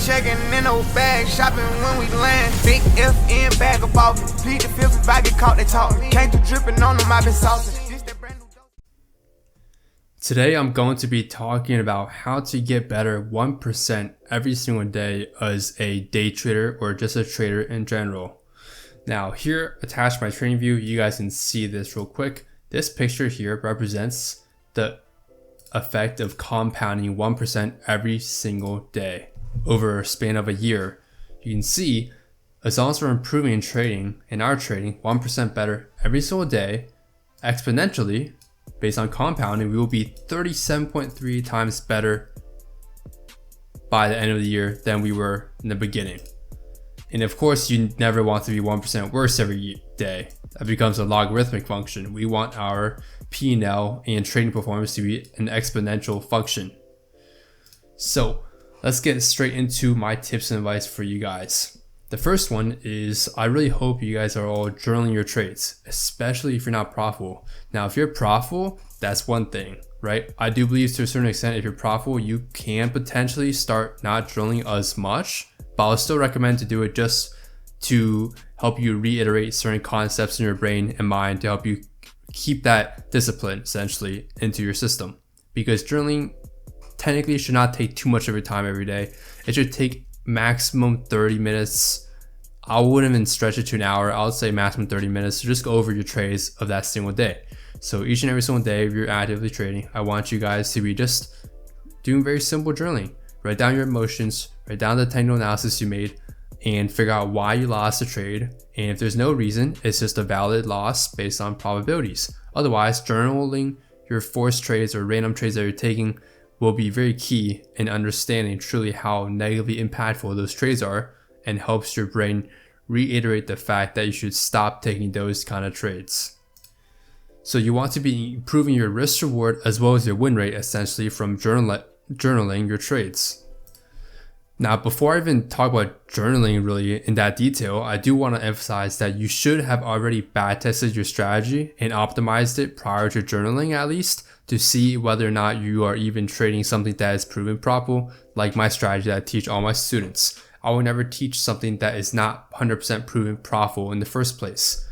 checking in those bags, shopping when we land. Big FN bag of ball. Plead the fifth if I get caught, they talk. Came through dripping on them, I been saucing. Today I'm going to be talking about how to get better 1% every single day as a day trader or just a trader in general. Now here attached to my trading view, you guys can see this real quick. This picture here represents the effect of compounding 1% every single day over a span of a year. You can see as long as we're improving in trading, in our trading 1% better every single day exponentially, based on compounding, we will be 37.3 times better by the end of the year than we were in the beginning. And of course, you never want to be 1% worse every day. That becomes a logarithmic function. We want our P&L and trading performance to be an exponential function. So let's get straight into my tips and advice for you guys. The first one is I really hope you guys are all journaling your trades, especially if you're not profitable. Now, if you're profitable, that's one thing, right? I do believe to a certain extent, if you're profitable, you can potentially start not journaling as much, but I'll still recommend to do it just to help you reiterate certain concepts in your brain and mind to help you keep that discipline essentially into your system. Because journaling technically should not take too much of your time every day. It should take maximum 30 minutes. I wouldn't even stretch it to an hour. I would say maximum 30 minutes to just go over your trades of that single day. So each and every single day, if you're actively trading, I want you guys to be just doing very simple journaling. Write down your emotions, write down the technical analysis you made, and figure out why you lost the trade. And if there's no reason, it's just a valid loss based on probabilities. Otherwise, journaling your forced trades or random trades that you're taking will be very key in understanding truly how negatively impactful those trades are, and helps your brain reiterate the fact that you should stop taking those kind of trades. So you want to be improving your risk reward as well as your win rate essentially from journaling your trades. Now, before I even talk about journaling really in that detail, I do want to emphasize that you should have already back tested your strategy and optimized it prior to journaling, at least to see whether or not you are even trading something that is proven profitable, like my strategy that I teach all my students. I will never teach something that is not 100% proven profitable in the first place.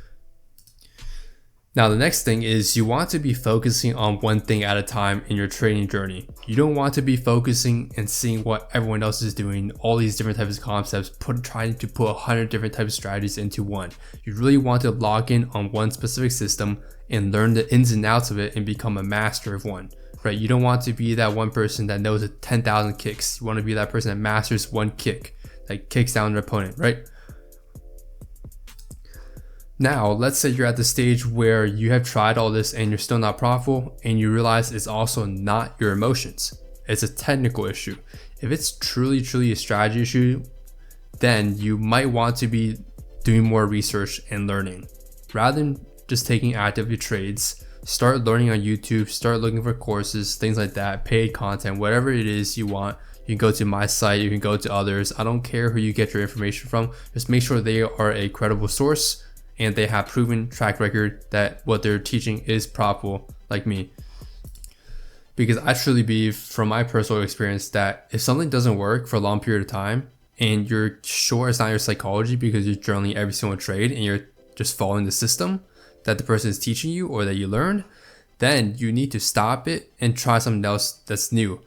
Now, the next thing is you want to be focusing on one thing at a time in your trading journey. You don't want to be focusing and seeing what everyone else is doing, all these different types of concepts, trying to put 100 different types of strategies into one. You really want to log in on one specific system and learn the ins and outs of it and become a master of one, right? You don't want to be that one person that knows 10,000 kicks. You want to be that person that masters one kick, that kicks down their opponent, right? Now, let's say you're at the stage where you have tried all this and you're still not profitable, and you realize it's also not your emotions. It's a technical issue. If it's truly a strategy issue, then you might want to be doing more research and learning. Rather than just taking active trades, start learning on YouTube, start looking for courses, things like that, paid content, whatever it is you want. You can go to my site, you can go to others. I don't care who you get your information from. Just make sure they are a credible source and they have proven track record that what they're teaching is profitable, like me. Because I truly believe from my personal experience that if something doesn't work for a long period of time and you're sure it's not your psychology because you're journaling every single trade and you're just following the system that the person is teaching you or that you learned, then you need to stop it and try something else that's new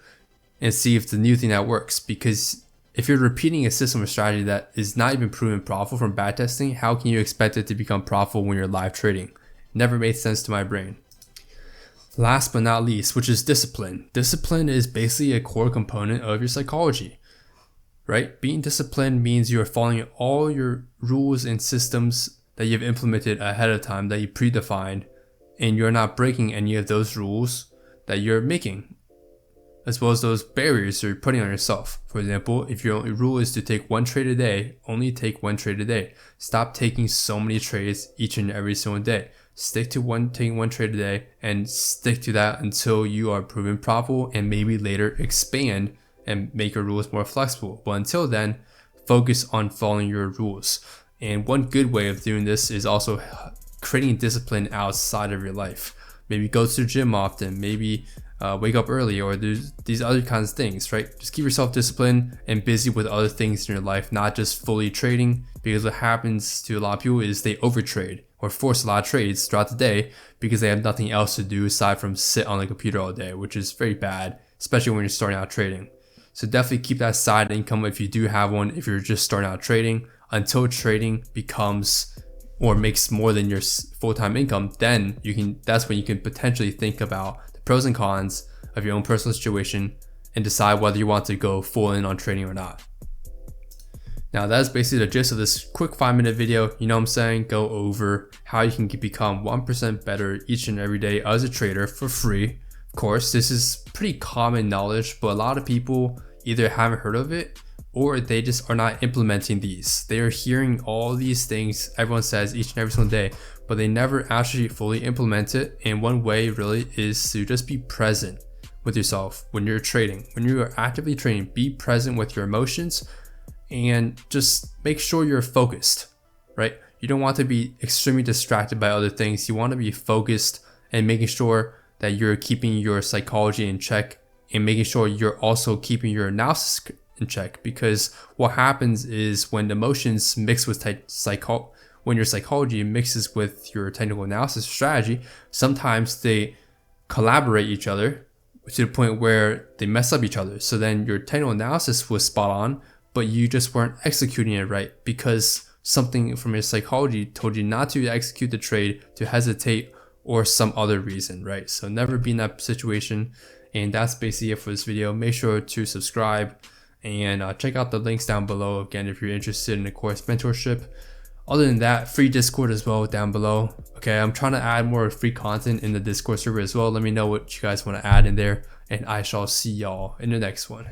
and see if it's the new thing that works. Because if you're repeating a system or strategy that is not even proven profitable from back testing, how can you expect it to become profitable when you're live trading? Never made sense to my brain. Last but not least, which is discipline. Discipline is basically a core component of your psychology, right? Being disciplined means you are following all your rules and systems that you've implemented ahead of time, that you predefined, and you're not breaking any of those rules that you're making, as well as those barriers you're putting on yourself. For example, if your only rule is to take one trade a day, only take one trade a day. Stop taking so many trades each and every single day. Stick to taking one trade a day and stick to that until you are proven profitable, and maybe later expand and make your rules more flexible. But until then, focus on following your rules. And one good way of doing this is also creating discipline outside of your life. Maybe go to the gym often, maybe wake up early, or there's these other kinds of things, right? Just keep yourself disciplined and busy with other things in your life, not just fully trading, because what happens to a lot of people is they overtrade or force a lot of trades throughout the day because they have nothing else to do aside from sit on the computer all day, which is very bad, especially when you're starting out trading. So definitely keep that side income if you do have one, if you're just starting out trading, until trading becomes or makes more than your full-time income. Then that's when you can potentially think about the pros and cons of your own personal situation and decide whether you want to go full in on trading or not. Now that's basically the gist of this quick 5-minute video. You know what I'm saying? Go over how you can become 1% better each and every day as a trader for free. Of course, this is pretty common knowledge, but a lot of people either haven't heard of it or they just are not implementing these. They are hearing all these things everyone says each and every single day, but they never actually fully implement it. And one way really is to just be present with yourself when you're trading. When you are actively trading, be present with your emotions and just make sure you're focused, right? You don't want to be extremely distracted by other things. You want to be focused and making sure that you're keeping your psychology in check and making sure you're also keeping your analysis in check. Because what happens is when emotions mix with when your psychology mixes with your technical analysis strategy, sometimes they collaborate each other to the point where they mess up each other. So then your technical analysis was spot on, but you just weren't executing it right because something from your psychology told you not to execute the trade, to hesitate, or some other reason, right? So never be in that situation. And that's basically it for this video. Make sure to subscribe and check out the links down below again if you're interested in the course mentorship. Other than that, free Discord as well down below. Okay, I'm trying to add more free content in the Discord server as well. Let me know what you guys want to add in there, and I shall see y'all in the next one.